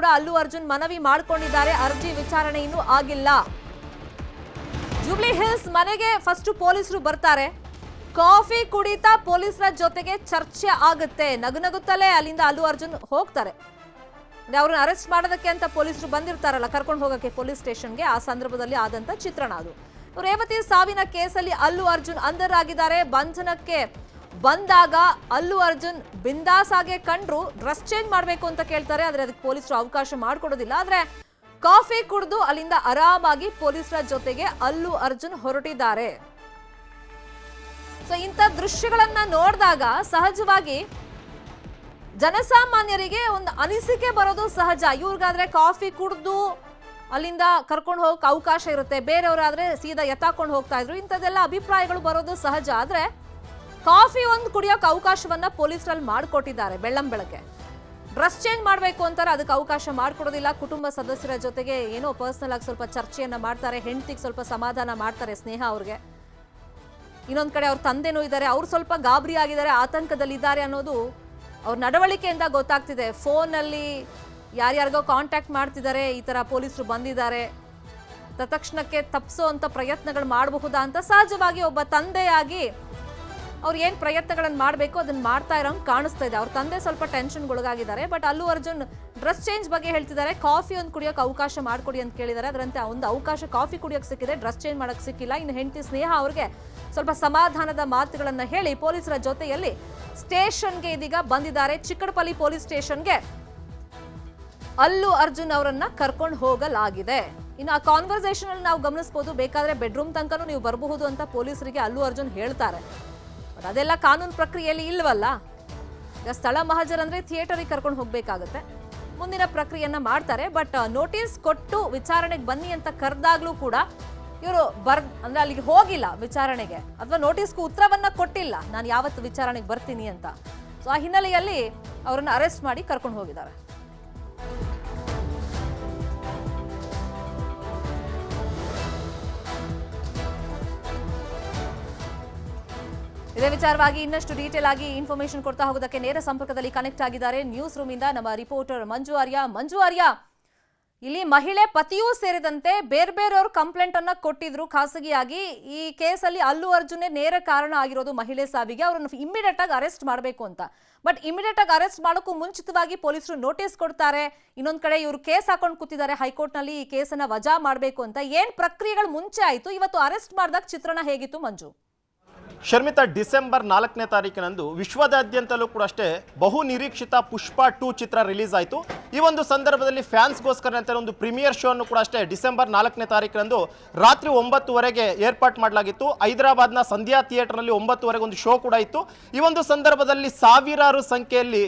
ಕೂಡ ಅಲ್ಲು ಅರ್ಜುನ್ ಮನವಿ ಮಾಡಿಕೊಂಡಿದ್ದಾರೆ. ಅರ್ಜಿ ವಿಚಾರಣೆ ಇನ್ನೂ ಆಗಿಲ್ಲ. ಜೂಬ್ಲಿ ಹಿಲ್ಸ್ ಮನೆಗೆ ಫಸ್ಟ್ ಪೊಲೀಸರು ಬರ್ತಾರೆ. ಕಾಫಿ ಕುಡಿತಾ ಪೊಲೀಸರ ಜೊತೆಗೆ ಚರ್ಚೆ ಆಗುತ್ತೆ. ನಗುನಗುತ್ತಲೇ ಅಲ್ಲಿಂದ ಅಲ್ಲು ಅರ್ಜುನ್ ಹೋಗ್ತಾರೆ. ಅವ್ರನ್ನ ಅರೆಸ್ಟ್ ಮಾಡೋದಕ್ಕೆ ಅಂತ ಪೊಲೀಸರು ಬಂದಿರ್ತಾರಲ್ಲ, ಕರ್ಕೊಂಡು ಹೋಗಕ್ಕೆ ಪೊಲೀಸ್ ಸ್ಟೇಷನ್ಗೆ. ಆ ಸಂದರ್ಭದಲ್ಲಿ ಆದಂತ ಚಿತ್ರಣ ಅದು. ರೇವತಿ ಸಾವಿನ ಕೇಸಲ್ಲಿ ಅಲ್ಲು ಅರ್ಜುನ್ ಅಂಡರ್ ಆಗಿದ್ದಾರೆ. ಬಂಧನಕ್ಕೆ ಬಂದಾಗ ಅಲ್ಲು ಅರ್ಜುನ್ ಬಿಂದಾಸ್ ಆಗಿ ಕಂಡ್ರು. ಡ್ರೆಸ್ ಚೇಂಜ್ ಮಾಡಬೇಕು ಅಂತ ಕೇಳ್ತಾರೆ, ಆದ್ರೆ ಅದಕ್ಕೆ ಪೊಲೀಸರು ಅವಕಾಶ ಮಾಡಿಕೊಡೋದಿಲ್ಲ. ಆದ್ರೆ ಕಾಫಿ ಕುಡಿದು ಅಲ್ಲಿಂದ ಆರಾಮಾಗಿ ಪೊಲೀಸರ ಜೊತೆಗೆ ಅಲ್ಲು ಅರ್ಜುನ್ ಹೊರಟಿದ್ದಾರೆ. ಸೊ ಇಂಥ ದೃಶ್ಯಗಳನ್ನ ನೋಡಿದಾಗ ಸಹಜವಾಗಿ ಜನಸಾಮಾನ್ಯರಿಗೆ ಒಂದು ಅನಿಸಿಕೆ ಬರೋದು ಸಹಜ. ಇವ್ರಿಗಾದ್ರೆ ಕಾಫಿ ಕುಡಿದು ಅಲ್ಲಿಂದ ಕರ್ಕೊಂಡು ಹೋಗಕ್ಕೆ ಅವಕಾಶ ಇರುತ್ತೆ, ಬೇರೆಯವರಾದ್ರೆ ಸೀದಾ ಎತ್ತಾಕೊಂಡು ಹೋಗ್ತಾ ಇದ್ರು. ಇಂಥದ್ದೆಲ್ಲ ಅಭಿಪ್ರಾಯಗಳು ಬರೋದು ಸಹಜ. ಆದ್ರೆ ಕಾಫಿ ಒಂದು ಕುಡಿಯೋಕೆ ಅವಕಾಶವನ್ನ ಪೊಲೀಸರಲ್ಲಿ ಮಾಡಿಕೊಟ್ಟಿದ್ದಾರೆ. ಬೆಳ್ಳಂಬೆಳಗ್ಗೆ ಡ್ರೆಸ್ ಚೇಂಜ್ ಮಾಡಬೇಕು ಅಂತಾರೆ, ಅದಕ್ಕೆ ಅವಕಾಶ ಮಾಡಿಕೊಡೋದಿಲ್ಲ. ಕುಟುಂಬ ಸದಸ್ಯರ ಜೊತೆಗೆ ಏನೋ ಪರ್ಸನಲ್ ಆಗಿ ಸ್ವಲ್ಪ ಚರ್ಚೆಯನ್ನ ಮಾಡ್ತಾರೆ. ಹೆಂಡತಿಗೆ ಸ್ವಲ್ಪ ಸಮಾಧಾನ ಮಾಡ್ತಾರೆ ಸ್ನೇಹ ಅವ್ರಿಗೆ. ಇನ್ನೊಂದ್ ಕಡೆ ಅವ್ರ ತಂದೆನೂ ಇದ್ದಾರೆ, ಅವ್ರು ಸ್ವಲ್ಪ ಗಾಬರಿ ಆಗಿದ್ದಾರೆ, ಆತಂಕದಲ್ಲಿದ್ದಾರೆ ಅನ್ನೋದು ಅವ್ರ ನಡವಳಿಕೆಯಿಂದ ಗೊತ್ತಾಗ್ತಿದೆ. ಫೋನಲ್ಲಿ ಯಾರ್ಯಾರಿಗೋ ಕಾಂಟ್ಯಾಕ್ಟ್ ಮಾಡ್ತಿದ್ದಾರೆ, ಈ ತರ ಪೊಲೀಸರು ಬಂದಿದ್ದಾರೆ, ತತ್ಕ್ಷಣಕ್ಕೆ ತಪ್ಪಿಸೋ ಅಂತ ಪ್ರಯತ್ನಗಳು ಮಾಡಬಹುದಾ ಅಂತ ಸಹಜವಾಗಿ ಒಬ್ಬ ತಂದೆಯಾಗಿ ಅವ್ರು ಏನ್ ಪ್ರಯತ್ನಗಳನ್ನು ಮಾಡಬೇಕು ಅದನ್ನ ಮಾಡ್ತಾ ಇರೋಂಗ್ ಕಾಣಿಸ್ತಾ ಇದೆ. ಅವ್ರ ತಂದೆ ಸ್ವಲ್ಪ ಟೆನ್ಷನ್ಗೊಳಗಾಗಿದ್ದಾರೆ. But Allu Arjun dress change ಬಗ್ಗೆ ಹೇಳ್ತಿದ್ದಾರೆ. ಕಾಫಿ ಒಂದು ಕುಡಿಯೋಕೆ ಅವಕಾಶ ಮಾಡ್ಕೊಡಿ ಅಂತ ಕೇಳಿದ್ದಾರೆ. ಅದರಂತೆ ಒಂದು ಅವಕಾಶ ಕಾಫಿ ಕುಡಿಯೋಕೆ ಸಿಕ್ಕಿದೆ, ಡ್ರೆಸ್ ಚೇಂಜ್ ಮಾಡೋಕೆ ಸಿಕ್ಕಿಲ್ಲ. ಇನ್ನು ಹೆಂಡತಿ ಸ್ನೇಹ ಅವ್ರಿಗೆ ಸ್ವಲ್ಪ ಸಮಾಧಾನದ ಮಾತುಗಳನ್ನ ಹೇಳಿ ಪೊಲೀಸರ ಜೊತೆಯಲ್ಲಿ ಸ್ಟೇಷನ್ಗೆ ಇದೀಗ ಬಂದಿದ್ದಾರೆ. ಚಿಕ್ಕಡಪಲ್ಲಿ ಪೊಲೀಸ್ ಸ್ಟೇಷನ್ಗೆ ಅಲ್ಲು ಅರ್ಜುನ್ ಅವರನ್ನ ಕರ್ಕೊಂಡು ಹೋಗಲಾಗಿದೆ. ಇನ್ನು ಆ ಕಾನ್ವರ್ಸೇಷನ್ ಅಲ್ಲಿ ನಾವು ಗಮನಿಸಬಹುದು, ಬೇಕಾದ್ರೆ ಬೆಡ್ರೂಮ್ ತನಕನೂ ನೀವು ಬರಬಹುದು ಅಂತ ಪೊಲೀಸರಿಗೆ ಅಲ್ಲು ಅರ್ಜುನ್ ಹೇಳ್ತಾರೆ. ಬಟ್ ಅದೆಲ್ಲ ಕಾನೂನು ಪ್ರಕ್ರಿಯೆಯಲ್ಲಿ ಇಲ್ವಲ್ಲ. ಈಗ ಸ್ಥಳ ಮಹಜರ್ ಅಂದ್ರೆ ಥಿಯೇಟರಿಗೆ ಕರ್ಕೊಂಡು ಹೋಗ್ಬೇಕಾಗತ್ತೆ, ಮುಂದಿನ ಪ್ರಕ್ರಿಯೆಯನ್ನ ಮಾಡ್ತಾರೆ. ಬಟ್ ನೋಟಿಸ್ ಕೊಟ್ಟು ವಿಚಾರಣೆಗೆ ಬನ್ನಿ ಅಂತ ಕರೆದಾಗ್ಲೂ ಕೂಡ ಇವರು ಅಂದ್ರೆ ಅಲ್ಲಿಗೆ ಹೋಗಿಲ್ಲ ವಿಚಾರಣೆಗೆ, ಅಥವಾ ನೋಟಿಸ್ಗೂ ಉತ್ತರವನ್ನ ಕೊಟ್ಟಿಲ್ಲ, ನಾನು ಯಾವತ್ತು ವಿಚಾರಣೆಗೆ ಬರ್ತೀನಿ ಅಂತ. ಸೊ ಆ ಹಿನ್ನೆಲೆಯಲ್ಲಿ ಅವರನ್ನು ಅರೆಸ್ಟ್ ಮಾಡಿ ಕರ್ಕೊಂಡು ಹೋಗಿದ್ದಾರೆ. ಇದೇ ವಿಚಾರವಾಗಿ ಇನ್ನಷ್ಟು ಡೀಟೇಲ್ ಆಗಿ ಇನ್ಫಾರ್ಮೇಶನ್ ಕೊಡ್ತಾ ಹೋಗೋದಕ್ಕೆ ನೇರ ಸಂಪರ್ಕದಲ್ಲಿ ಕನೆಕ್ಟ್ ಆಗಿದ್ದಾರೆ ನ್ಯೂಸ್ ರೂಮ್ ಇಂದ ನಮ್ಮ ರಿಪೋರ್ಟರ್ ಮಂಜು ಆರ್ಯ. ಇಲ್ಲಿ ಮಹಿಳೆ ಪತಿಯೂ ಸೇರಿದಂತೆ ಬೇರೆಯವರು ಕಂಪ್ಲೇಂಟ್ ಅನ್ನ ಕೊಟ್ಟಿದ್ರು ಖಾಸಗಿಯಾಗಿ. ಈ ಕೇಸಲ್ಲಿ ಅಲ್ಲು ಅರ್ಜುನ್ ನೇರ ಕಾರಣ ಆಗಿರೋದು ಮಹಿಳೆ ಸಾವಿಗೆ. ಅವರನ್ನು ಇಮಿಡಿಯೇಟ್ ಆಗಿ ಅರೆಸ್ಟ್ ಮಾಡಬೇಕು ಅಂತ. ಬಟ್ ಇಮಿಡಿಯೇಟ್ ಆಗಿ ಅರೆಸ್ಟ್ ಮಾಡೋಕ್ಕೂ ಮುಂಚಿತವಾಗಿ ಪೊಲೀಸರು ನೋಟಿಸ್ ಕೊಡ್ತಾರೆ. ಇನ್ನೊಂದ್ ಕಡೆ ಇವರು ಕೇಸ್ ಹಾಕೊಂಡು ಕೂತಿದ್ದಾರೆ ಹೈಕೋರ್ಟ್ ನಲ್ಲಿ, ಈ ಕೇಸನ್ನ ವಜಾ ಮಾಡಬೇಕು ಅಂತ. ಏನ್ ಪ್ರಕ್ರಿಯೆಗಳು ಮುಂಚೆ ಆಯ್ತು, ಇವತ್ತು ಅರೆಸ್ಟ್ ಮಾಡಿದಾಗ ಚಿತ್ರಣ ಹೇಗಿತ್ತು ಮಂಜು? ಶರ್ಮಿತಾ, ಡಿಸೆಂಬರ್ 4ನೇ ತಾರೀಕಿನಂದು ವಿಶ್ವದಾದ್ಯಂತಲೂ ಕೂಡ ಅಷ್ಟೇ ಬಹು ನಿರೀಕ್ಷಿತ ಪುಷ್ಪ 2 ಚಿತ್ರ ರಿಲೀಸ್ ಆಯಿತು. ಈ ಒಂದು ಸಂದರ್ಭದಲ್ಲಿ ಫ್ಯಾನ್ಸ್ಗೋಸ್ಕರ ಅಂತ ಒಂದು ಪ್ರೀಮಿಯರ್ ಶೋ ಅನ್ನು ಕೂಡ ಅಷ್ಟೇ ಡಿಸೆಂಬರ್ 4ನೇ ತಾರೀಕಿನಂದು ರಾತ್ರಿ 9:00ವರೆಗೆ ಏರ್ಪಾಟ್ ಮಾಡಲಾಗಿತ್ತು. ಹೈದರಾಬಾದ್ನ ಸಂಧ್ಯಾ ಥಿಯೇಟರ್ನಲ್ಲಿ 9:00ವರೆಗೆ ಒಂದು ಶೋ ಕೂಡ ಇತ್ತು. ಈ ಒಂದು ಸಂದರ್ಭದಲ್ಲಿ ಸಾವಿರಾರು ಸಂಖ್ಯೆಯಲ್ಲಿ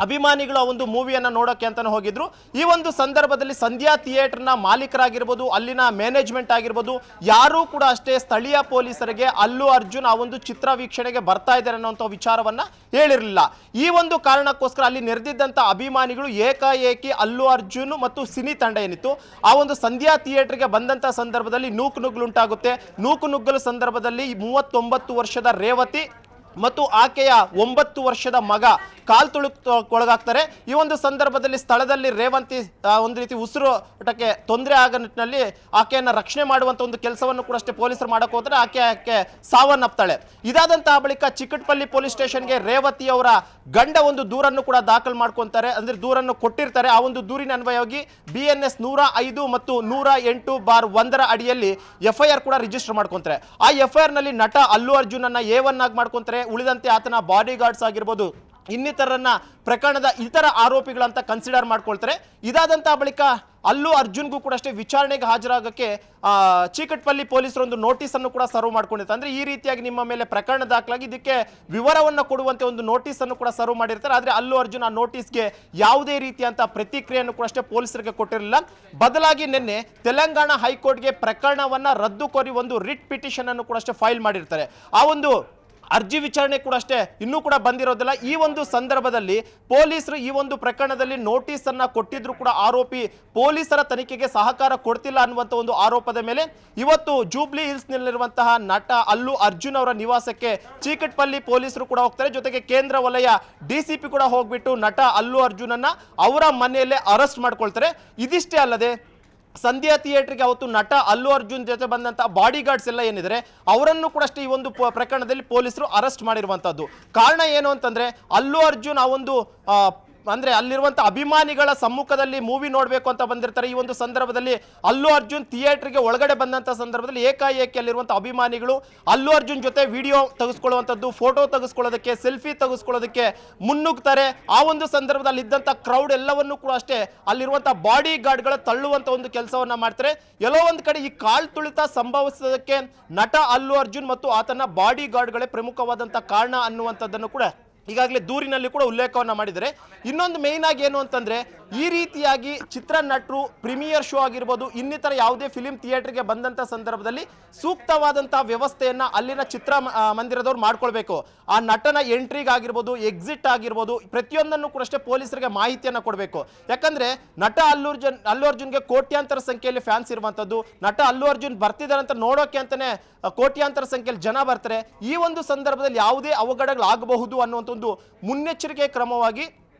ಅಭಿಮಾನಿಗಳು ಆ ಒಂದು ಮೂವಿಯನ್ನು ನೋಡೋಕ್ಕೆ ಅಂತಲೇ ಹೋಗಿದ್ರು. ಈ ಒಂದು ಸಂದರ್ಭದಲ್ಲಿ ಸಂಧ್ಯಾ ಥಿಯೇಟರ್ನ ಮಾಲೀಕರಾಗಿರ್ಬೋದು, ಅಲ್ಲಿನ ಮ್ಯಾನೇಜ್ಮೆಂಟ್ ಆಗಿರ್ಬೋದು, ಯಾರೂ ಕೂಡ ಅಷ್ಟೇ ಸ್ಥಳೀಯ ಪೊಲೀಸರಿಗೆ ಅಲ್ಲು ಅರ್ಜುನ್ ಆ ಒಂದು ಚಿತ್ರ ವೀಕ್ಷಣೆಗೆ ಬರ್ತಾ ಇದ್ದಾರೆ ಅನ್ನೋಂಥ ವಿಚಾರವನ್ನು ಹೇಳಿರಲಿಲ್ಲ. ಈ ಒಂದು ಕಾರಣಕ್ಕೋಸ್ಕರ ಅಲ್ಲಿ ನೆರೆದಿದ್ದಂಥ ಅಭಿಮಾನಿಗಳು ಏಕಾಏಕಿ ಅಲ್ಲು ಅರ್ಜುನ್ ಮತ್ತು ಸಿನಿ ತಂಡ ಏನಿತ್ತು ಆ ಒಂದು ಸಂಧ್ಯಾ ಥಿಯೇಟರ್ಗೆ ಬಂದಂಥ ಸಂದರ್ಭದಲ್ಲಿ ನೂಕುನುಗ್ಗಲುಂಟಾಗುತ್ತೆ. ನೂಕುನುಗ್ಗಲು ಸಂದರ್ಭದಲ್ಲಿ 39 ವರ್ಷದ ರೇವತಿ ಮತ್ತು ಆಕೆಯ 9 ವರ್ಷದ ಮಗ ಕಾಲ್ ತುಳುಕೊಳಗಾಗ್ತಾರೆ. ಈ ಒಂದು ಸಂದರ್ಭದಲ್ಲಿ ಸ್ಥಳದಲ್ಲಿ ರೇವಂತಿ ಒಂದು ರೀತಿ ಉಸಿರುಟಕ್ಕೆ ತೊಂದರೆ ಆಗೋ ನಿಟ್ಟಿನಲ್ಲಿ ಆಕೆಯನ್ನು ರಕ್ಷಣೆ ಮಾಡುವಂಥ ಒಂದು ಕೆಲಸವನ್ನು ಕೂಡ ಅಷ್ಟೇ ಪೊಲೀಸರು ಮಾಡೋಕೆ ಹೋದರೆ ಆಕೆ ಸಾವನ್ನಪ್ತಾಳೆ. ಇದಾದಂತಹ ಬಳಿಕ ಚಿಕ್ಕಟಪಲ್ಲಿ ಪೊಲೀಸ್ ಸ್ಟೇಷನ್ಗೆ ರೇವತಿ ಅವರ ಗಂಡ ಒಂದು ದೂರನ್ನು ಕೂಡ ದಾಖಲು ಮಾಡ್ಕೊತಾರೆ, ಅಂದರೆ ದೂರನ್ನು ಕೊಟ್ಟಿರ್ತಾರೆ. ಆ ಒಂದು ದೂರಿನ ಅನ್ವಯವಾಗಿ BNS 105 ಮತ್ತು 108/1 ಅಡಿಯಲ್ಲಿ FIR ಕೂಡ ರಿಜಿಸ್ಟರ್ ಮಾಡ್ಕೊಂತಾರೆ. ಆ FIR ನಲ್ಲಿ ನಟ ಅಲ್ಲು ಅರ್ಜುನ್ ಅನ್ನ A1 ಆಗಿ ಮಾಡ್ಕೊಂತಾರೆ. ಉಳಿದಂತೆ ಆತನ ಬಾಡಿ ಗಾರ್ಡ್ಸ್ ಆಗಿರ್ಬೋದು, ಇನ್ನಿತರನ್ನ ಪ್ರಕರಣದ ಇತರ ಆರೋಪಿಗಳಂತ ಕನ್ಸಿಡರ್ ಮಾಡ್ಕೊಳ್ತಾರೆ. ಇದಾದಂತಹ ಬಳಿಕ ಅಲ್ಲು ಅರ್ಜುನ್ಗೂ ಕೂಡ ಅಷ್ಟೇ ವಿಚಾರಣೆಗೆ ಹಾಜರಾಗಕ್ಕೆ ಚಿಕ್ಕಟಪಲ್ಲಿ ಪೊಲೀಸರು ಒಂದು ನೋಟಿಸ್ ಅನ್ನು ಕೂಡ ಸರ್ವ್ ಮಾಡ್ಕೊಂಡಿರ್ತಾರೆ. ಅಂದ್ರೆ ಈ ರೀತಿಯಾಗಿ ನಿಮ್ಮ ಮೇಲೆ ಪ್ರಕರಣ ದಾಖಲಾಗಿ ಇದಕ್ಕೆ ವಿವರವನ್ನು ಕೊಡುವಂತೆ ಒಂದು ನೋಟಿಸ್ ಅನ್ನು ಕೂಡ ಸರ್ವ್ ಮಾಡಿರ್ತಾರೆ. ಆದ್ರೆ ಅಲ್ಲು ಅರ್ಜುನ್ ಆ ನೋಟಿಸ್ಗೆ ಯಾವುದೇ ರೀತಿಯಂತ ಪ್ರತಿಕ್ರಿಯೆಯನ್ನು ಕೂಡ ಅಷ್ಟೇ ಪೊಲೀಸರಿಗೆ ಕೊಟ್ಟಿರಲಿಲ್ಲ. ಬದಲಾಗಿ ನಿನ್ನೆ ತೆಲಂಗಾಣ ಹೈಕೋರ್ಟ್ಗೆ ಪ್ರಕರಣವನ್ನ ರದ್ದು ಕೋರಿ ಒಂದು ರಿಟ್ ಪಿಟಿಷನ್ ಅನ್ನು ಕೂಡ ಅಷ್ಟೇ ಫೈಲ್ ಮಾಡಿರ್ತಾರೆ. ಆ ಒಂದು ಅರ್ಜಿ ವಿಚಾರಣೆ ಕೂಡ ಅಷ್ಟೇ ಇನ್ನೂ ಕೂಡ ಬಂದಿರೋದಿಲ್ಲ. ಈ ಒಂದು ಸಂದರ್ಭದಲ್ಲಿ ಪೊಲೀಸರು ಈ ಒಂದು ಪ್ರಕರಣದಲ್ಲಿ ನೋಟಿಸ್ ಅನ್ನ ಕೊಟ್ಟಿದ್ರು ಕೂಡ ಆರೋಪಿ ಪೊಲೀಸರ ತನಿಖೆಗೆ ಸಹಕಾರ ಕೊಡ್ತಿಲ್ಲ ಅನ್ನುವಂಥ ಒಂದು ಆರೋಪದ ಮೇಲೆ ಇವತ್ತು ಜೂಬ್ಲಿ ಹಿಲ್ಸ್ ನಲ್ಲಿರುವಂತಹ ನಟ ಅಲ್ಲು ಅರ್ಜುನ್ ಅವರ ನಿವಾಸಕ್ಕೆ ಚೀಕಟ್ಪಲ್ಲಿ ಪೊಲೀಸರು ಕೂಡ ಹೋಗ್ತಾರೆ. ಜೊತೆಗೆ ಕೇಂದ್ರ ವಲಯ ಡಿಸಿಪಿ ಕೂಡ ಹೋಗ್ಬಿಟ್ಟು ನಟ ಅಲ್ಲು ಅರ್ಜುನ್ ಅನ್ನ ಅವರ ಮನೆಯಲ್ಲೇ ಅರೆಸ್ಟ್ ಮಾಡ್ಕೊಳ್ತಾರೆ. ಇದಿಷ್ಟೇ ಅಲ್ಲದೆ ಸಂಧ್ಯಾ ಥಿಯೇಟರ್ಗೆ ಅವತ್ತು ನಟ ಅಲ್ಲು ಅರ್ಜುನ್ ಜೊತೆ ಬಂದಂತಹ ಬಾಡಿ ಗಾರ್ಡ್ಸ್ ಎಲ್ಲ ಏನಿದ್ದಾರೆ ಅವರನ್ನು ಕೂಡ ಅಷ್ಟೇ ಈ ಒಂದು ಪ್ರಕರಣದಲ್ಲಿ ಪೊಲೀಸರು ಅರೆಸ್ಟ್ ಮಾಡಿರುವಂತದ್ದು. ಕಾರಣ ಏನು ಅಂತಂದ್ರೆ ಅಲ್ಲು ಅರ್ಜುನ್ ಆ ಒಂದು ಅಂದ್ರೆ ಅಲ್ಲಿರುವಂತಹ ಅಭಿಮಾನಿಗಳ ಸಮ್ಮುಖದಲ್ಲಿ ಮೂವಿ ನೋಡಬೇಕು ಅಂತ ಬಂದಿರ್ತಾರೆ. ಈ ಒಂದು ಸಂದರ್ಭದಲ್ಲಿ ಅಲ್ಲು ಅರ್ಜುನ್ ಥಿಯೇಟರ್ಗೆ ಒಳಗಡೆ ಬಂದಂತ ಸಂದರ್ಭದಲ್ಲಿ ಏಕಾಏಕಿ ಅಲ್ಲಿರುವಂತಹ ಅಭಿಮಾನಿಗಳು ಅಲ್ಲು ಅರ್ಜುನ್ ಜೊತೆ ವಿಡಿಯೋ ತೆಗೆಸ್ಕೊಳ್ಳುವಂಥದ್ದು, ಫೋಟೋ ತೆಗೆಸ್ಕೊಳ್ಳೋದಕ್ಕೆ, ಸೆಲ್ಫಿ ತೆಗೆಸ್ಕೊಳ್ಳೋದಕ್ಕೆ ಮುನ್ನುಗ್ತಾರೆ. ಆ ಒಂದು ಸಂದರ್ಭದಲ್ಲಿ ಇದ್ದಂಥ ಕ್ರೌಡ್ ಎಲ್ಲವನ್ನೂ ಕೂಡ ಅಷ್ಟೇ ಅಲ್ಲಿರುವಂತಹ ಬಾಡಿ ಗಾರ್ಡ್ಗಳ ತಳ್ಳುವಂತ ಒಂದು ಕೆಲಸವನ್ನ ಮಾಡ್ತಾರೆ. ಎಲ್ಲೋ ಒಂದು ಕಡೆ ಈ ಕಾಲ್ ತುಳಿತ ಸಂಭವಿಸೋದಕ್ಕೆ ನಟ ಅಲ್ಲು ಅರ್ಜುನ್ ಮತ್ತು ಆತನ ಬಾಡಿ ಗಾರ್ಡ್ಗಳೇ ಪ್ರಮುಖವಾದಂಥ ಕಾರಣ ಅನ್ನುವಂಥದ್ದನ್ನು ಕೂಡ ಈಗಾಗಲೇ ದೂರಿನಲ್ಲಿ ಕೂಡ ಉಲ್ಲೇಖವನ್ನ ಮಾಡಿದರೆ. ಇನ್ನೊಂದು ಮೇನ್ ಆಗಿ ಏನು ಅಂತಂದ್ರೆ ಈ ರೀತಿಯಾಗಿ ಚಿತ್ರನಟರು ಪ್ರೀಮಿಯರ್ ಶೋ ಆಗಿರ್ಬೋದು, ಇನ್ನಿತರ ಯಾವುದೇ ಫಿಲಿಂ ಥಿಯೇಟರ್ಗೆ ಬಂದಂತ ಸಂದರ್ಭದಲ್ಲಿ ಸೂಕ್ತವಾದಂತಹ ವ್ಯವಸ್ಥೆಯನ್ನ ಅಲ್ಲಿನ ಚಿತ್ರ ಮಂದಿರದವ್ರು ಮಾಡ್ಕೊಳ್ಬೇಕು. ಆ ನಟನ ಎಂಟ್ರಿಗೆ ಆಗಿರ್ಬೋದು, ಎಕ್ಸಿಟ್ ಆಗಿರ್ಬೋದು, ಪ್ರತಿಯೊಂದನ್ನು ಕೂಡ ಅಷ್ಟೇ ಪೊಲೀಸರಿಗೆ ಮಾಹಿತಿಯನ್ನ ಕೊಡಬೇಕು. ಯಾಕಂದ್ರೆ ನಟ ಅಲ್ಲು ಅರ್ಜುನ್ಗೆ ಕೋಟ್ಯಾಂತರ ಸಂಖ್ಯೆಯಲ್ಲಿ ಫ್ಯಾನ್ಸ್ ಇರುವಂತದ್ದು, ನಟ ಅಲ್ಲು ಅರ್ಜುನ್ ಬರ್ತಿದ್ದಾರೆ ಅಂತ ನೋಡೋಕೆ ಅಂತಾನೆ ಕೋಟ್ಯಾಂತರ ಸಂಖ್ಯೆಯಲ್ಲಿ ಜನ ಬರ್ತಾರೆ. ಈ ಒಂದು ಸಂದರ್ಭದಲ್ಲಿ ಯಾವುದೇ ಅವಘಡಗಳಾಗಬಹುದು ಅನ್ನುವಂಥ ಒಂದು ಮುನ್ನೆಚ್ಚರಿಕೆ ಕ್ರಮವಾಗಿ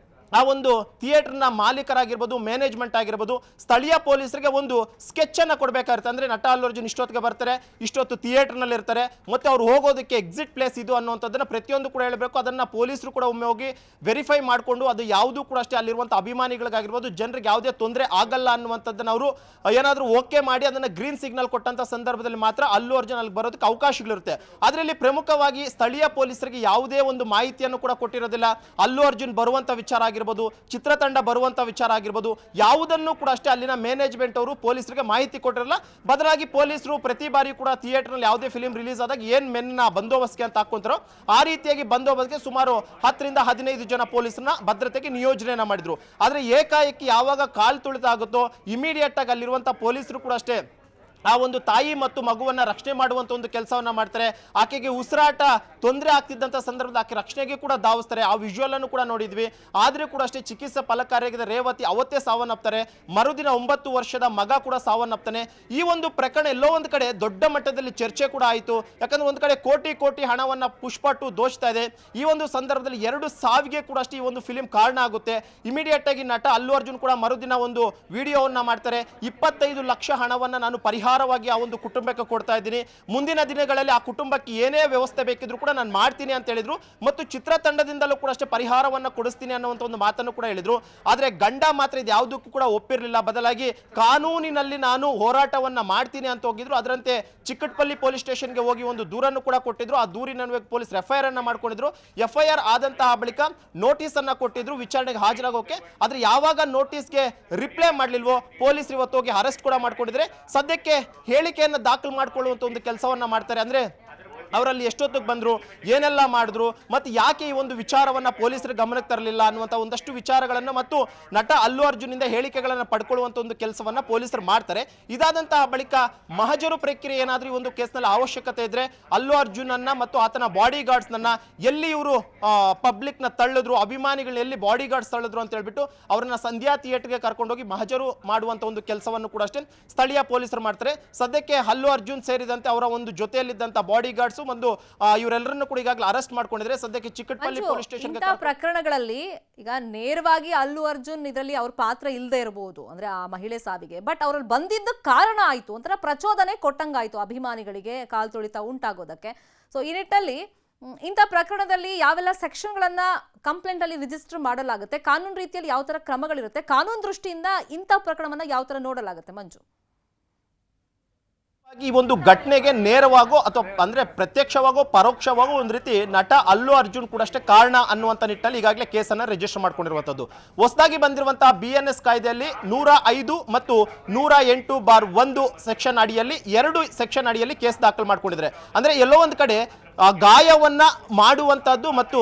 ಆ ಒಂದು ಥಿಯೇಟರ್ನ ಮಾಲೀಕರಾಗಿರ್ಬೋದು, ಮ್ಯಾನೇಜ್ಮೆಂಟ್ ಆಗಿರ್ಬೋದು, ಸ್ಥಳೀಯ ಪೊಲೀಸರಿಗೆ ಒಂದು ಸ್ಕೆಚ್ ಅನ್ನು ಕೊಡಬೇಕಾಗಿರುತ್ತೆ. ಅಂದರೆ ನಟ ಅಲ್ಲು ಅರ್ಜುನ್ ಇಷ್ಟೊತ್ತಿಗೆ ಬರ್ತಾರೆ, ಇಷ್ಟೊತ್ತು ಥಿಯೇಟರ್ನಲ್ಲಿ ಇರ್ತಾರೆ, ಮತ್ತು ಅವ್ರು ಹೋಗೋದಕ್ಕೆ ಎಕ್ಸಿಟ್ ಪ್ಲೇಸ್ ಇದು ಅನ್ನುವಂಥದ್ದನ್ನು ಪ್ರತಿಯೊಂದು ಕೂಡ ಹೇಳಬೇಕು. ಅದನ್ನು ಪೊಲೀಸರು ಕೂಡ ಒಮ್ಮೆ ಹೋಗಿ ವೆರಿಫೈ ಮಾಡಿಕೊಂಡು ಅದು ಯಾವುದೂ ಕೂಡ ಅಷ್ಟೇ ಅಲ್ಲಿರುವಂಥ ಅಭಿಮಾನಿಗಳಿಗಾಗಿರ್ಬೋದು ಜನರಿಗೆ ಯಾವುದೇ ತೊಂದರೆ ಆಗಲ್ಲ ಅನ್ನುವಂಥದ್ದನ್ನು ಅವರು ಏನಾದರೂ ಓಕೆ ಮಾಡಿ ಅದನ್ನು ಗ್ರೀನ್ ಸಿಗ್ನಲ್ ಕೊಟ್ಟಂಥ ಸಂದರ್ಭದಲ್ಲಿ ಮಾತ್ರ ಅಲ್ಲು ಅರ್ಜುನ್ ಅಲ್ಲಿ ಬರೋದಕ್ಕೆ ಅವಕಾಶಗಳಿರುತ್ತೆ. ಅದರಲ್ಲಿ ಪ್ರಮುಖವಾಗಿ ಸ್ಥಳೀಯ ಪೊಲೀಸರಿಗೆ ಯಾವುದೇ ಒಂದು ಮಾಹಿತಿಯನ್ನು ಕೂಡ ಕೊಟ್ಟಿರೋದಿಲ್ಲ. ಅಲ್ಲು ಅರ್ಜುನ್ ಬರುವಂಥ ವಿಚಾರ ಆಗಿರ್ಬೋದು, ಚಿತ್ರತಂಡ ಬರುವಂತ ವಿಚಾರ ಆಗಿರ್ಬೋದು, ಯಾವುದನ್ನು ಕೂಡ ಅಷ್ಟೇ ಅಲ್ಲಿನ ಮ್ಯಾನೇಜ್ಮೆಂಟ್ ಅವರು ಪೊಲೀಸರಿಗೆ ಮಾಹಿತಿ ಕೊಟ್ಟಿರಲ್ಲ. ಬದಲಾಗಿ ಪೊಲೀಸರು ಪ್ರತಿ ಬಾರಿ ಕೂಡ ಥಿಯೇಟರ್ ನಲ್ಲಿ ಯಾವುದೇ ಫಿಲಿಂ ರಿಲೀಸ್ ಆದಾಗ ಏನ್ ಮೆನ್ನ ಬಂದೋಬಸ್ತ್ಗೆ ಅಂತ ಹಾಕೊಂತಾರೋ ಆ ರೀತಿಯಾಗಿ ಬಂದೋಬಸ್ತ್ಗೆ ಸುಮಾರು 10 ರಿಂದ 15 ಜನ ಪೊಲೀಸರನ್ನ ಭದ್ರತೆಗೆ ನಿಯೋಜನೆಯನ್ನ ಮಾಡಿದ್ರು. ಆದ್ರೆ ಏಕಾಏಕಿ ಯಾವಾಗ ಕಾಲ್ ತುಳಿತ ಆಗುತ್ತೋ ಇಮಿಡಿಯೇಟ್ ಆಗಿ ಅಲ್ಲಿರುವಂತ ಪೊಲೀಸರು ಕೂಡ ಅಷ್ಟೇ ಆ ಒಂದು ತಾಯಿ ಮತ್ತು ಮಗುವನ್ನ ರಕ್ಷಣೆ ಮಾಡುವಂತ ಒಂದು ಕೆಲಸವನ್ನ ಮಾಡ್ತಾರೆ. ಆಕೆಗೆ ಉಸಿರಾಟ ತೊಂದರೆ ಆಗ್ತಿದ್ದಂತ ಸಂದರ್ಭದಲ್ಲಿ ಆಕೆ ರಕ್ಷಣೆಗೆ ಕೂಡ ಧಾವಿಸ್ತಾರೆ. ಆ ವಿಜುವಲ್ ಅನ್ನು ಕೂಡ ನೋಡಿದ್ವಿ. ಆದ್ರೆ ಕೂಡ ಅಷ್ಟೇ ಚಿಕಿತ್ಸೆ ಫಲಕಾರಿಯಾಗಿದೆ. ರೇವತಿ ಅವತ್ತೇ ಸಾವನ್ನಪ್ತಾರೆ. ಮರುದಿನ 9 ವರ್ಷದ ಮಗ ಕೂಡ ಸಾವನ್ನಪ್ತಾನೆ. ಈ ಒಂದು ಪ್ರಕರಣ ಎಲ್ಲೋ ಒಂದು ಕಡೆ ದೊಡ್ಡ ಮಟ್ಟದಲ್ಲಿ ಚರ್ಚೆ ಕೂಡ ಆಯಿತು. ಯಾಕಂದ್ರೆ ಒಂದು ಕಡೆ ಕೋಟಿ ಹಣವನ್ನ ಪುಷ್ಪ 2 ದೋಚ್ತಾ ಇದೆ. ಈ ಒಂದು ಸಂದರ್ಭದಲ್ಲಿ 2 ಸಾವಿಗೆ ಕೂಡ ಅಷ್ಟೇ ಈ ಒಂದು ಫಿಲಿಂ ಕಾರಣ ಆಗುತ್ತೆ. ಇಮಿಡಿಯೇಟ್ ಆಗಿ ನಟ ಅಲ್ಲು ಅರ್ಜುನ್ ಕೂಡ ಮರುದಿನ ಒಂದು ವಿಡಿಯೋವನ್ನ ಮಾಡ್ತಾರೆ. 25 ಲಕ್ಷ ಹಣವನ್ನ ನಾನು ಪರಿಹಾರವಾಗಿ ಆ ಒಂದು ಕುಟುಂಬಕ್ಕೆ ಕೊಡ್ತಾ ಇದ್ದೀನಿ. ಮುಂದಿನ ದಿನಗಳಲ್ಲಿ ಆ ಕುಟುಂಬಕ್ಕೆ ಏನೇ ವ್ಯವಸ್ಥೆ ಬೇಕಿದ್ರು ಕೂಡ ನಾನು ಮಾಡ್ತೀನಿ ಅಂತ ಹೇಳಿದ್ರು. ಮತ್ತು ಚಿತ್ರತಂಡದಿಂದಲೂ ಕೂಡ ಅಷ್ಟೇ ಪರಿಹಾರವನ್ನ ಕೊಡಿಸ್ತೀನಿ ಅನ್ನುವಂಥ ಒಂದು ಮಾತನ್ನು ಕೂಡ ಹೇಳಿದ್ರು. ಆದ್ರೆ ಗಂಡ ಮಾತ್ರ ಇದು ಯಾವುದಕ್ಕೂ ಕೂಡ ಒಪ್ಪಿರಲಿಲ್ಲ. ಬದಲಾಗಿ ಕಾನೂನಿನಲ್ಲಿ ನಾನು ಹೋರಾಟವನ್ನ ಮಾಡ್ತೀನಿ ಅಂತ ಹೋಗಿದ್ರು. ಅದರಂತೆ ಚಿಕ್ಕಟ್ಪಲ್ಲಿ ಪೊಲೀಸ್ ಸ್ಟೇಷನ್ಗೆ ಹೋಗಿ ಒಂದು ದೂರನ್ನು ಕೂಡ ಕೊಟ್ಟಿದ್ರು. ಆ ದೂರಿನ ಪೊಲೀಸ್ ಎಫ್ಐಆರ್ ಅನ್ನ ಮಾಡ್ಕೊಂಡಿದ್ರು. ಎಫ್ಐಆರ್ ಆದಂತಹ ಬಳಿಕ ನೋಟಿಸ್ ಅನ್ನ ಕೊಟ್ಟಿದ್ರು ವಿಚಾರಣೆಗೆ ಹಾಜರಾಗೋಕೆ. ಆದ್ರೆ ಯಾವಾಗ ನೋಟಿಸ್ಗೆ ರಿಪ್ಲೈ ಮಾಡ್ಲಿಲ್ವೋ ಪೊಲೀಸರು ಇವತ್ತು ಹೋಗಿ ಅರೆಸ್ಟ್ ಕೂಡ ಮಾಡ್ಕೊಂಡಿದ್ರೆ. ಸದ್ಯಕ್ಕೆ ಹೇಳಿಕೆಯನ್ನು ದಾಖಲು ಮಾಡಿಕೊಳ್ಳುವಂತ ಒಂದು ಕೆಲಸವನ್ನ ಮಾಡ್ತಾರೆ. ಅಂದ್ರೆ ಅವರಲ್ಲಿ ಎಷ್ಟೊತ್ತಿಗೆ ಬಂದ್ರು, ಏನೆಲ್ಲ ಮಾಡಿದ್ರು, ಮತ್ತು ಯಾಕೆ ಈ ಒಂದು ವಿಚಾರವನ್ನ ಪೊಲೀಸರ ಗಮನಕ್ಕೆ ತರಲಿಲ್ಲ ಅನ್ನುವಂಥ ಒಂದಷ್ಟು ವಿಚಾರಗಳನ್ನು ಮತ್ತು ನಟ ಅಲ್ಲು ಅರ್ಜುನಿಂದ ಹೇಳಿಕೆಗಳನ್ನು ಪಡ್ಕೊಳ್ಳುವಂಥ ಒಂದು ಕೆಲಸವನ್ನ ಪೊಲೀಸರು ಮಾಡ್ತಾರೆ. ಇದಾದಂತಹ ಬಳಿಕ ಮಹಜರು ಪ್ರಕ್ರಿಯೆ ಏನಾದರೂ ಈ ಒಂದು ಕೇಸ್ನಲ್ಲಿ ಅವಶ್ಯಕತೆ ಇದ್ರೆ ಅಲ್ಲು ಅರ್ಜುನ್ ಅನ್ನ ಮತ್ತು ಆತನ ಬಾಡಿ ಗಾರ್ಡ್ಸ್ನನ್ನ ಎಲ್ಲಿ ಇವರು ಪಬ್ಲಿಕ್ನ ತಳ್ಳಿದ್ರು, ಅಭಿಮಾನಿಗಳನ್ನ ಎಲ್ಲಿ ಬಾಡಿ ಗಾರ್ಡ್ಸ್ ತಳ್ಳಿದ್ರು ಅಂತ ಹೇಳ್ಬಿಟ್ಟು ಅವರನ್ನ ಸಂಧ್ಯಾ ಥಿಯೇಟರ್ಗೆ ಕರ್ಕೊಂಡೋಗಿ ಮಹಜರು ಮಾಡುವಂಥ ಒಂದು ಕೆಲಸವನ್ನು ಕೂಡ ಅಷ್ಟೇ ಸ್ಥಳೀಯ ಪೊಲೀಸರು ಮಾಡ್ತಾರೆ. ಸದ್ಯಕ್ಕೆ ಅಲ್ಲು ಅರ್ಜುನ್ ಸೇರಿದಂತೆ ಅವರ ಒಂದು ಜೊತೆಯಲ್ಲಿದ್ದಂಥ ಬಾಡಿ ಗಾರ್ಡ್ಸ್ ಒಂದು ಇವರೆಲ್ಲರನ್ನು ಕೂಡ ಈಗಾಗಲೇ ಅರೆಸ್ಟ್ ಮಾಡ್ಕೊಂಡಿದ್ರೆ. ಸದ್ಯಕ್ಕೆ ಚಿಕ್ಕಟ್ಪಲ್ಲಿ ಪೊಲೀಸ್ ಸ್ಟೇಷನ್ ಪ್ರಕರಣಗಳಲ್ಲಿ ಈಗ ನೇರವಾಗಿ ಅಲ್ಲು ಅರ್ಜುನ್ ಇದರಲ್ಲಿ ಅವ್ರ ಪಾತ್ರ ಇಲ್ಲದೆ ಇರಬಹುದು, ಅಂದ್ರೆ ಆ ಮಹಿಳೆ ಸಾವಿಗೆ. ಬಟ್ ಅವರಲ್ಲಿ ಬಂದಿದ್ದ ಕಾರಣ ಆಯ್ತು, ಒಂಥರ ಪ್ರಚೋದನೆ ಕೊಟ್ಟಂಗಾಯ್ತು ಅಭಿಮಾನಿಗಳಿಗೆ ಕಾಲ್ ತುಳಿತ ಉಂಟಾಗೋದಕ್ಕೆ. ಸೊ ಈ ನಿಟ್ಟಲ್ಲಿ ಇಂಥ ಪ್ರಕರಣದಲ್ಲಿ ಯಾವೆಲ್ಲ ಸೆಕ್ಷನ್ಗಳನ್ನ ಕಂಪ್ಲೇಂಟ್ ಅಲ್ಲಿ ರಿಜಿಸ್ಟರ್ ಮಾಡಲಾಗುತ್ತೆ, ಕಾನೂನು ರೀತಿಯಲ್ಲಿ ಯಾವ ತರ ಕ್ರಮಗಳಿರುತ್ತೆ, ಕಾನೂನು ದೃಷ್ಟಿಯಿಂದ ಇಂಥ ಪ್ರಕರಣವನ್ನ ಯಾವ ತರ ನೋಡಲಾಗುತ್ತೆ ಮಂಜು? ಈ ಒಂದು ಘಟನೆಗೆ ನೇರವಾಗೋ ಅಥವಾ ಅಂದ್ರೆ ಪ್ರತ್ಯಕ್ಷವಾಗೋ ಪರೋಕ್ಷವಾಗೋ ಒಂದು ರೀತಿ ನಟ ಅಲ್ಲು ಅರ್ಜುನ್ ಕೂಡ ಅಷ್ಟೇ ಕಾರಣ ಅನ್ನುವಂಥ ನಿಟ್ಟಲ್ಲಿ ಈಗಾಗಲೇ ಕೇಸನ್ನು ರಿಜಿಸ್ಟರ್ ಮಾಡ್ಕೊಂಡಿರುವಂಥದ್ದು. ಹೊಸದಾಗಿ ಬಂದಿರುವಂತಹ BNS ಕಾಯ್ದೆಯಲ್ಲಿ 105 ಮತ್ತು 108/1 ಸೆಕ್ಷನ್ ಅಡಿಯಲ್ಲಿ 2 ಸೆಕ್ಷನ್ ಅಡಿಯಲ್ಲಿ ಕೇಸ್ ದಾಖಲು ಮಾಡ್ಕೊಂಡಿದ್ದಾರೆ. ಅಂದ್ರೆ ಎಲ್ಲೋ ಒಂದು ಕಡೆ ಗಾಯವನ್ನ ಮಾಡುವಂತಹದ್ದು ಮತ್ತು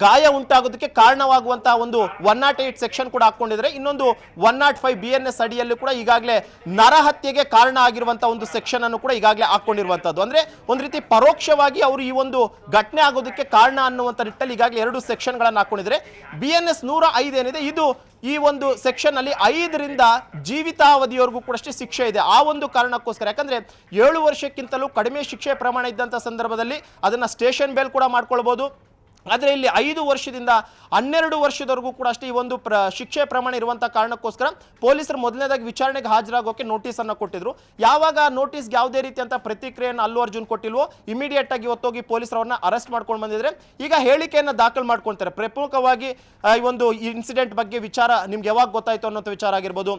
ಗಾಯ ಉಂಟಾಗೋದಕ್ಕೆ ಕಾರಣವಾಗುವಂತಹ ಒಂದು 108 ಸೆಕ್ಷನ್ ಕೂಡ ಹಾಕೊಂಡಿದ್ರೆ, ಇನ್ನೊಂದು 105 BNS ಅಡಿಯಲ್ಲಿ ಕೂಡ ಈಗಾಗಲೇ ನರಹತ್ಯೆಗೆ ಕಾರಣ ಆಗಿರುವಂತಹ ಒಂದು ಸೆಕ್ಷನ್ ಅನ್ನು ಕೂಡ ಈಗಾಗಲೇ ಹಾಕೊಂಡಿರುವಂತದ್ದು. ಅಂದ್ರೆ ಒಂದು ರೀತಿ ಪರೋಕ್ಷವಾಗಿ ಅವರು ಈ ಒಂದು ಘಟನೆ ಆಗೋದಕ್ಕೆ ಕಾರಣ ಅನ್ನುವಂಥ ನಿಟ್ಟಲ್ಲಿ ಈಗಾಗಲೇ 2 ಸೆಕ್ಷನ್ಗಳನ್ನು ಹಾಕೊಂಡಿದ್ರೆ, BNS 105 ಏನಿದೆ ಇದು ಈ ಒಂದು ಸೆಕ್ಷನ್ ಅಲ್ಲಿ 5ರಿಂದ ಜೀವಿತಾವಧಿಯವರೆಗೂ ಕೂಡ ಅಷ್ಟೇ ಶಿಕ್ಷೆ ಇದೆ. ಆ ಒಂದು ಕಾರಣಕ್ಕೋಸ್ಕರ, ಯಾಕಂದ್ರೆ 7 ವರ್ಷಕ್ಕಿಂತಲೂ ಕಡಿಮೆ ಶಿಕ್ಷೆ ಪ್ರಮಾಣ ಇದ್ದಂಥ ಸಂದರ್ಭದಲ್ಲಿ ಅದನ್ನ ಸ್ಟೇಷನ್ ಬೇಲ್ ಕೂಡ ಮಾಡ್ಕೊಳ್ಬಹುದು. ಆದರೆ ಇಲ್ಲಿ 5 ವರ್ಷದಿಂದ 12 ವರ್ಷದವರೆಗೂ ಕೂಡ ಅಷ್ಟೇ ಈ ಒಂದು ಶಿಕ್ಷೆ ಪ್ರಮಾಣ ಇರುವಂಥ ಕಾರಣಕ್ಕೋಸ್ಕರ ಪೊಲೀಸರು ಮೊದಲನೇದಾಗಿ ವಿಚಾರಣೆಗೆ ಹಾಜರಾಗೋಕೆ ನೋಟಿಸನ್ನು ಕೊಟ್ಟಿದ್ರು. ಯಾವಾಗ ನೋಟಿಸ್ಗೆ ಯಾವುದೇ ರೀತಿಯಂಥ ಪ್ರತಿಕ್ರಿಯೆಯನ್ನು ಅಲ್ಲು ಅರ್ಜುನ್ ಕೊಟ್ಟಿಲ್ವೋ, ಇಮಿಡಿಯೇಟ್ ಆಗಿ ಹೊತ್ತೋಗಿ ಪೊಲೀಸರು ಅವ್ರನ್ನ ಅರೆಸ್ಟ್ ಮಾಡ್ಕೊಂಡು ಬಂದಿದ್ರೆ ಈಗ ಹೇಳಿಕೆಯನ್ನು ದಾಖಲು ಮಾಡ್ಕೊಳ್ತಾರೆ. ಪ್ರಮುಖವಾಗಿ ಈ ಒಂದು ಇನ್ಸಿಡೆಂಟ್ ಬಗ್ಗೆ ವಿಚಾರ ನಿಮ್ಗೆ ಯಾವಾಗ ಗೊತ್ತಾಯ್ತು ಅನ್ನೋಂಥ ವಿಚಾರ ಆಗಿರ್ಬೋದು,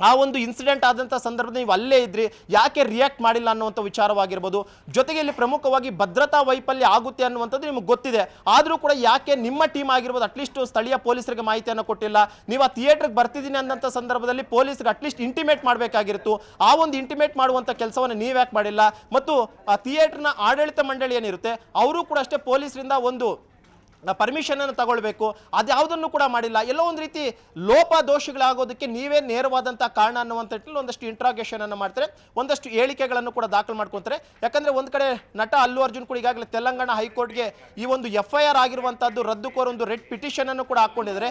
ಆ ಒಂದು ಇನ್ಸಿಡೆಂಟ್ ಆದಂಥ ಸಂದರ್ಭದಲ್ಲಿ ನೀವು ಅಲ್ಲೇ ಇದ್ರಿ, ಯಾಕೆ ರಿಯಾಕ್ಟ್ ಮಾಡಿಲ್ಲ ಅನ್ನುವಂಥ ವಿಚಾರವಾಗಿರ್ಬೋದು. ಜೊತೆಗೆ ಇಲ್ಲಿ ಪ್ರಮುಖವಾಗಿ ಭದ್ರತಾ ವೈಫಲ್ಯ ಆಗುತ್ತೆ ಅನ್ನುವಂಥದ್ದು ನಿಮ್ಗೆ ಗೊತ್ತಿದೆ, ಆದರೂ ಕೂಡ ಯಾಕೆ ನಿಮ್ಮ ಟೀಮ್ ಆಗಿರ್ಬೋದು ಅಟ್ಲೀಸ್ಟ್ ಸ್ಥಳೀಯ ಪೊಲೀಸರಿಗೆ ಮಾಹಿತಿಯನ್ನು ಕೊಟ್ಟಿಲ್ಲ. ನೀವು ಆ ಥಿಯೇಟರ್ಗೆ ಬರ್ತಿದ್ದೀನಿ ಅನ್ನೋಂಥ ಸಂದರ್ಭದಲ್ಲಿ ಪೊಲೀಸರಿಗೆ ಅಟ್ಲೀಸ್ಟ್ ಇಂಟಿಮೇಟ್ ಮಾಡಬೇಕಾಗಿತ್ತು. ಆ ಒಂದು ಇಂಟಿಮೇಟ್ ಮಾಡುವಂಥ ಕೆಲಸವನ್ನು ನೀವು ಯಾಕೆ ಮಾಡಿಲ್ಲ? ಮತ್ತು ಆ ಥಿಯೇಟರ್ನ ಆಡಳಿತ ಮಂಡಳಿ ಏನಿರುತ್ತೆ ಅವರು ಕೂಡ ಅಷ್ಟೇ ಪೊಲೀಸರಿಂದ ಒಂದು ಪರ್ಮಿಷನ್ ಅನ್ನು ತಗೊಳ್ಬೇಕು, ಅದ್ಯಾವುದನ್ನು ಕೂಡ ಮಾಡಿಲ್ಲ. ಎಲ್ಲೋ ಒಂದು ರೀತಿ ಲೋಪದೋಷಗಳಾಗೋದಕ್ಕೆ ನೀವೇ ನೇರವಾದಂಥ ಕಾರಣ ಅನ್ನುವಂಥ ಒಂದಷ್ಟು ಇಂಟ್ರಾಗೇಷನ್ ಅನ್ನು ಮಾಡ್ತಾರೆ, ಒಂದಷ್ಟು ಹೇಳಿಕೆಗಳನ್ನು ಕೂಡ ದಾಖಲು ಮಾಡ್ಕೊತಾರೆ. ಯಾಕಂದ್ರೆ ಒಂದು ಕಡೆ ನಟ ಅಲ್ಲು ಅರ್ಜುನ್ ಕೂಡ ಈಗಾಗಲೇ ತೆಲಂಗಾಣ ಹೈಕೋರ್ಟ್ಗೆ ಈ ಒಂದು FIR ಆಗಿರುವಂತಹದ್ದು ರದ್ದು ಕೋರೋ ಒಂದು ರೆಡ್ ಪಿಟಿಷನ್ ಅನ್ನು ಕೂಡ ಹಾಕೊಂಡಿದ್ದಾರೆ.